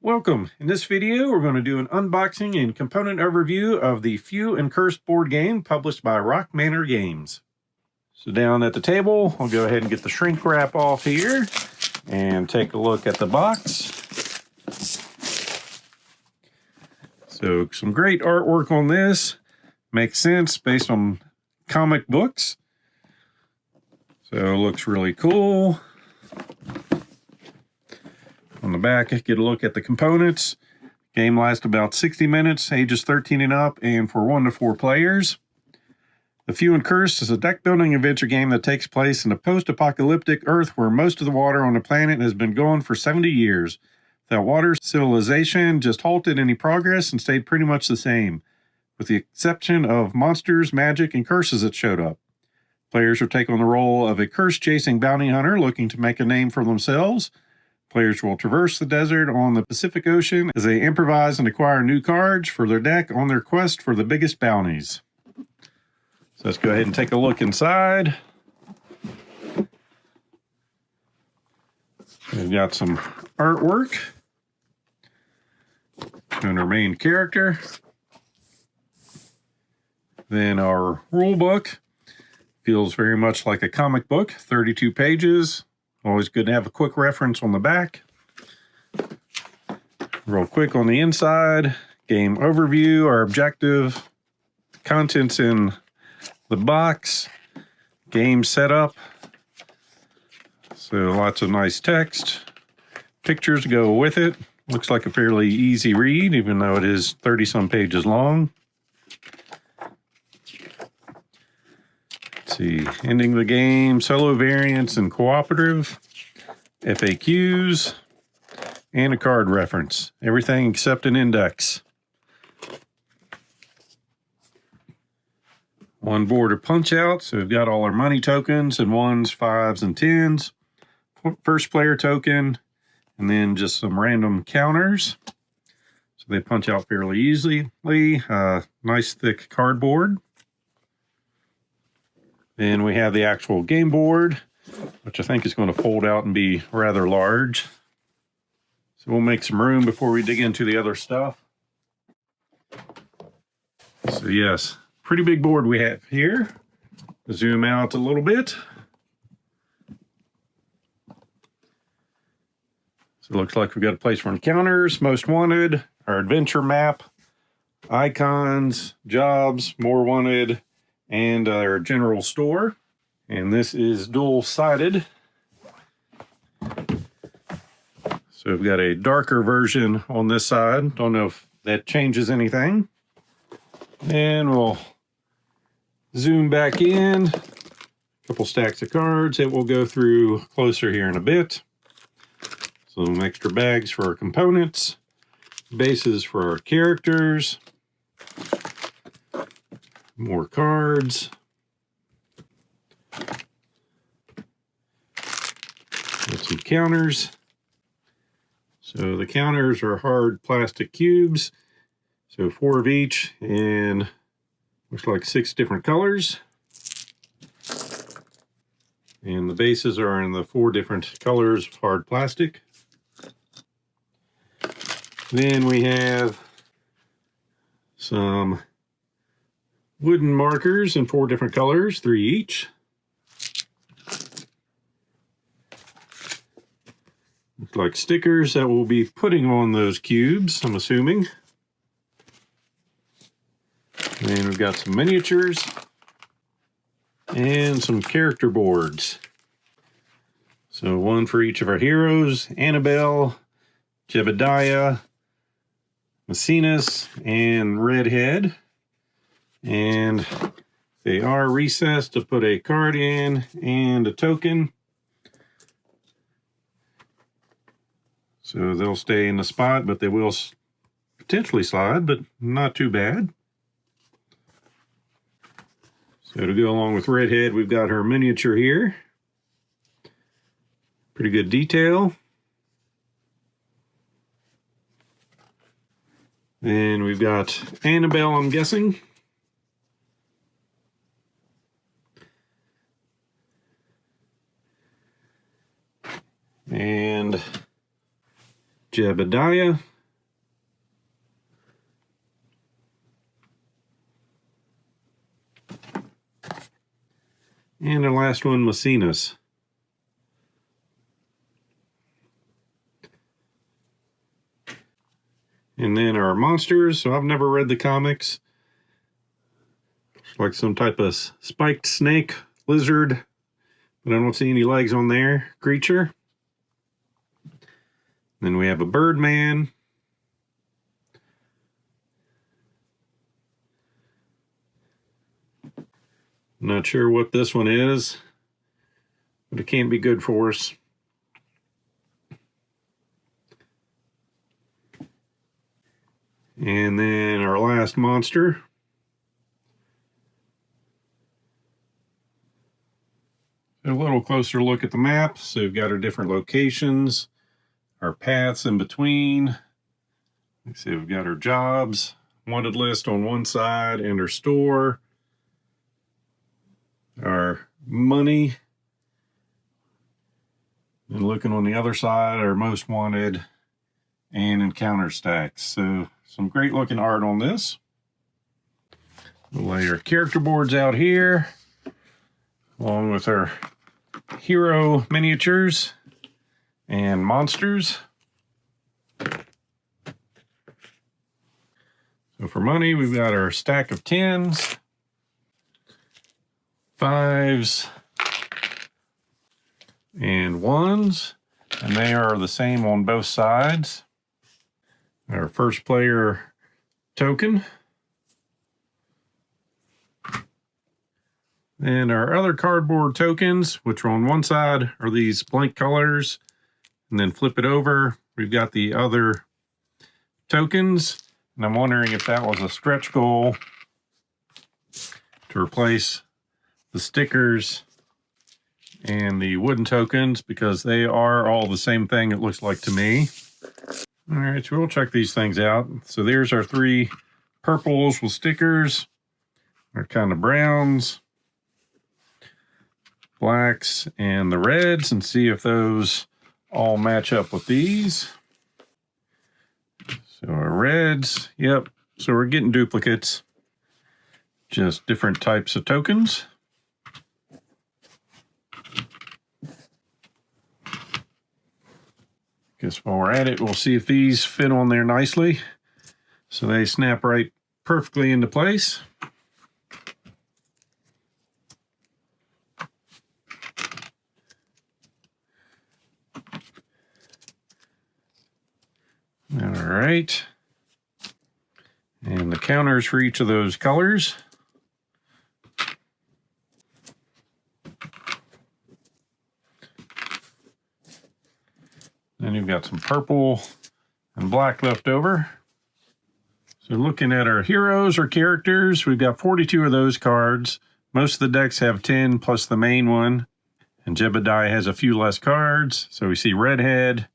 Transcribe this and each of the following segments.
Welcome. In this video, we're going to do an unboxing and component overview of the Few and Cursed board game published by Rock Manor Games. So down at the table, I'll go ahead and get the shrink wrap off here and take a look at the box. So some great artwork on this. Makes sense based on comic books. So it looks really cool. On the back, get a look at the components. Game lasts about 60 minutes, ages 13 and up, and for 1 to 4 players. The Few and Cursed is a deck-building adventure game that takes place in a post-apocalyptic Earth where most of the water on the planet has been gone for 70 years. That water civilization just halted any progress and stayed pretty much the same, with the exception of monsters, magic, and curses that showed up. Players will take on the role of a curse-chasing bounty hunter looking to make a name for themselves. Players will traverse the desert on the Pacific Ocean as they improvise and acquire new cards for their deck on their quest for the biggest bounties. So let's go ahead and take a look inside. We've got some artwork and our main character. Then our rule book feels very much like a comic book, 32 pages. Always good to have a quick reference on the back. Real quick on the inside, game overview, our objective, contents in the box, game setup. So lots of nice text, pictures to go with it. Looks like a fairly easy read, even though it is 30-some pages long. See, ending the game, solo variants and cooperative, FAQs, and a card reference. Everything except an index. One border punch out, so we've got all our money tokens and 1s, 5s, and 10s. First player token, and then just some random counters. So they punch out fairly easily. Nice thick cardboard. Then we have the actual game board, which I think is going to fold out and be rather large. So we'll make some room before we dig into the other stuff. So yes, pretty big board we have here. Zoom out a little bit. So it looks like we've got a place for encounters, most wanted, our adventure map, icons, jobs, more wanted, and our general store. And this is dual-sided. So we've got a darker version on this side. Don't know if that changes anything. And we'll zoom back in. A couple stacks of cards that we'll go through closer here in a bit. Some extra bags for our components. Bases for our characters. More cards. Got some counters. So the counters are hard plastic cubes. So 4 of each, and looks like 6 different colors. And the bases are in the 4 different colors of hard plastic. Then we have some wooden markers in 4 different colors, 3 each. Looks like stickers that we'll be putting on those cubes, I'm assuming. And we've got some miniatures and some character boards. So 1 for each of our heroes: Annabelle, Jebediah, Maecenas, and Redhead. And they are recessed to put a card in and a token. So they'll stay in the spot, but they will potentially slide, but not too bad. So to go along with Redhead, we've got her miniature here. Pretty good detail. And we've got Annabelle, I'm guessing. And Jebediah. And the last one, Maecenas. And then our monsters. So I've never read the comics. It's like some type of spiked snake, lizard, but I don't see any legs on there, creature. Then we have a Birdman. Not sure what this one is, but it can't be good for us. And then our last monster. A little closer look at the map. So we've got our different locations, our paths in between. Let's see, we've got our jobs, wanted list on one side, and our store. Our money, and looking on the other side, our most wanted and encounter stacks. So some great looking art on this. We'll lay our character boards out here along with our hero miniatures and monsters. So for money, we've got our stack of 10s, 5s, and 1s, and they are the same on both sides. Our first player token. And our other cardboard tokens, which are on one side, are these blank colors. And then flip it over, we've got the other tokens. And I'm wondering if that was a stretch goal to replace the stickers and the wooden tokens, because they are all the same thing, it looks like to me. All right, so we'll check these things out. So there's our 3 purples with stickers, our kind of browns, blacks, and the reds, and see if those all match up with these. So our reds, yep, so we're getting duplicates, just different types of tokens. Guess while we're at it, we'll see if these fit on there nicely. So they snap right perfectly into place. All right. And the counters for each of those colors. Then you've got some purple and black left over. So looking at our heroes or characters, we've got 42 of those cards. Most of the decks have 10 plus the main one. And Jebediah has a few less cards. So we see Redhead,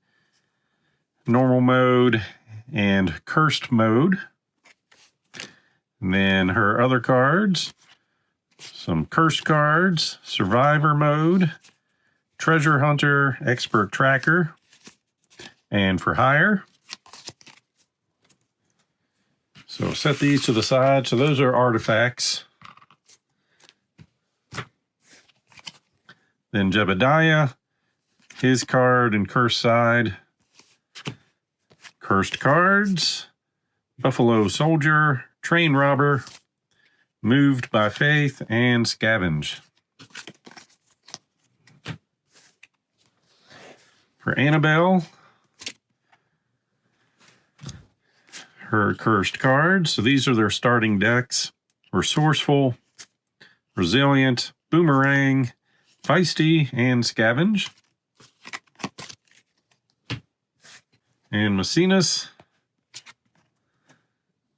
normal mode, and cursed mode. And then her other cards, some cursed cards, survivor mode, treasure hunter, expert tracker, and for hire. So set these to the side. So those are artifacts. Then Jebediah, his card and cursed side. Cursed cards, Buffalo Soldier, Train Robber, Moved by Faith, and Scavenge. For Annabelle, her cursed cards. So these are their starting decks. Resourceful, Resilient, Boomerang, Feisty, and Scavenge. And Maecenas,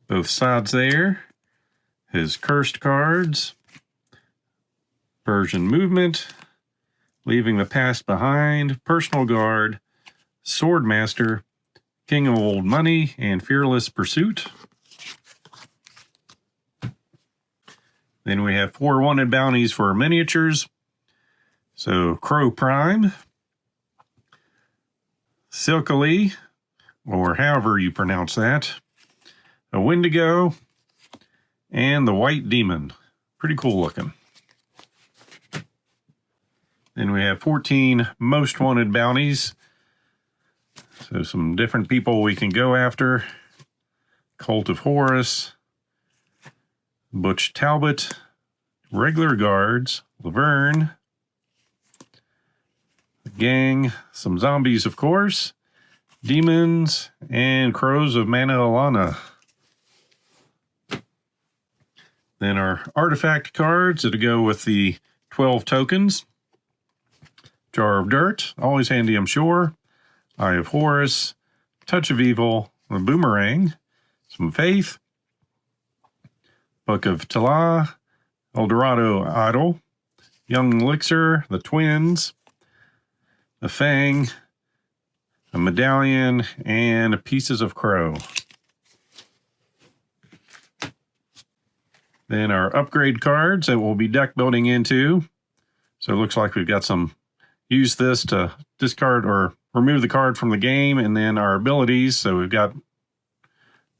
both sides there. His cursed cards, Version Movement, Leaving the Past Behind, Personal Guard, Swordmaster, King of Old Money, and Fearless Pursuit. Then we have 4 wanted bounties for our miniatures. So Crow Prime, Silkily, or however you pronounce that, a Wendigo, and the White Demon. Pretty cool looking. Then we have 14 most wanted bounties. So some different people we can go after. Cult of Horus, Butch Talbot, regular guards, Laverne, the gang, some zombies of course, demons, and crows of Mana Alana. Then our artifact cards that go with the 12 tokens. Jar of Dirt, always handy I'm sure. Eye of Horus, Touch of Evil, a Boomerang, some Faith, Book of Tala, Eldorado Idol, Young Elixir, the Twins, a Fang, a Medallion, and Pieces of Crow. Then our upgrade cards that we'll be deck building into. So it looks like we've got some, use this to discard or remove the card from the game, and then our abilities. So we've got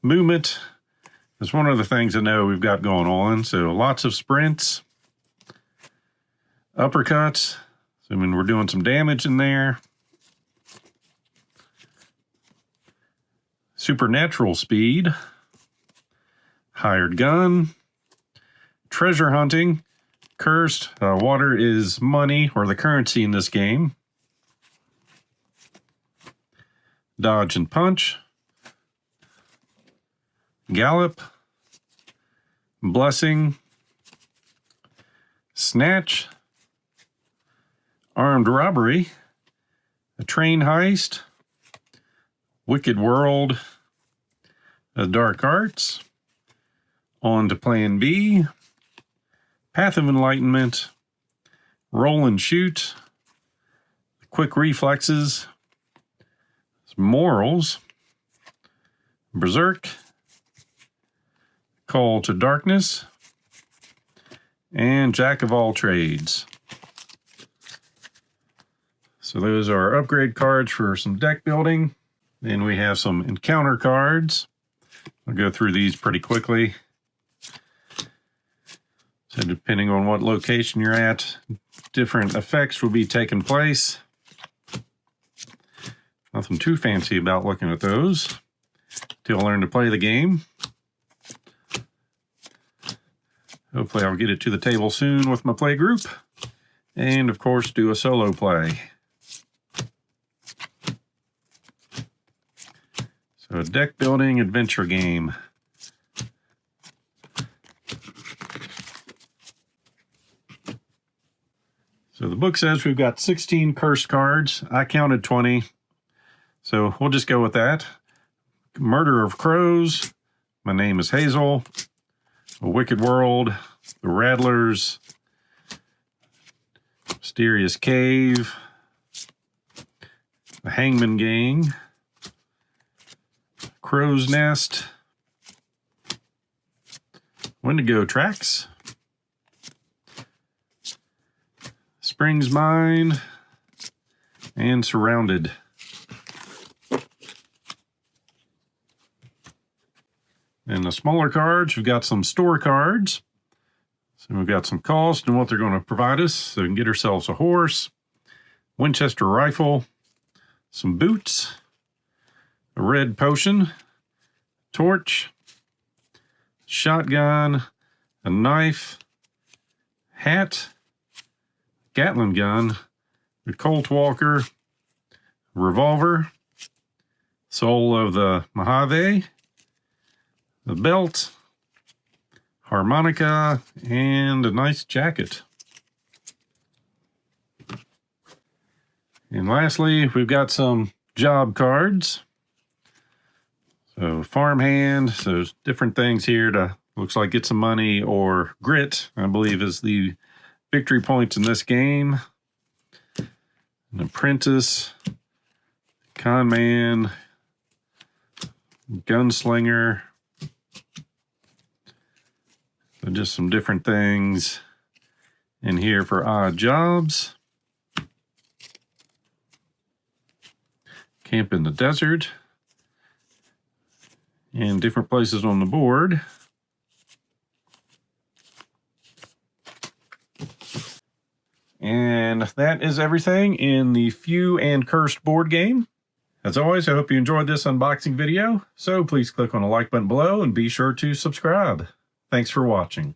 movement. That's one of the things I know we've got going on. So lots of sprints, uppercuts. So I mean, we're doing some damage in there. Supernatural speed, hired gun, treasure hunting, cursed. Water is money or the currency in this game. Dodge and punch, gallop, blessing, snatch, armed robbery, a train heist, wicked world, a dark arts, on to plan B, path of enlightenment, roll and shoot, quick reflexes, morals, berserk, call to darkness, and jack of all trades. So those are our upgrade cards for some deck building. Then we have some encounter cards. I'll go through these pretty quickly. So depending on what location you're at, different effects will be taking place. Nothing too fancy about looking at those till I learn to play the game. Hopefully I'll get it to the table soon with my play group. And of course do a solo play. So a deck building adventure game. So the book says we've got 16 cursed cards. I counted 20. So we'll just go with that. Murder of Crows. My name is Hazel. A Wicked World. The Rattlers. Mysterious Cave. The Hangman Gang. Crow's Nest. Wendigo Tracks. Springs Mine. And Surrounded. And the smaller cards, we've got some store cards. So we've got some cost and what they're going to provide us. So we can get ourselves a horse, Winchester rifle, some boots, a red potion, torch, shotgun, a knife, hat, Gatling gun, a Colt Walker, revolver, soul of the Mojave, the belt, harmonica, and a nice jacket. And lastly, we've got some job cards. So farmhand, so different things here to, looks like get some money, or grit, I believe is the victory points in this game. An apprentice, con man, gunslinger. So just some different things in here for odd jobs. Camp in the desert. in different places on the board. And that is everything in the Few and Cursed board game. As always, I hope you enjoyed this unboxing video, so please click on the like button below and be sure to subscribe. Thanks for watching.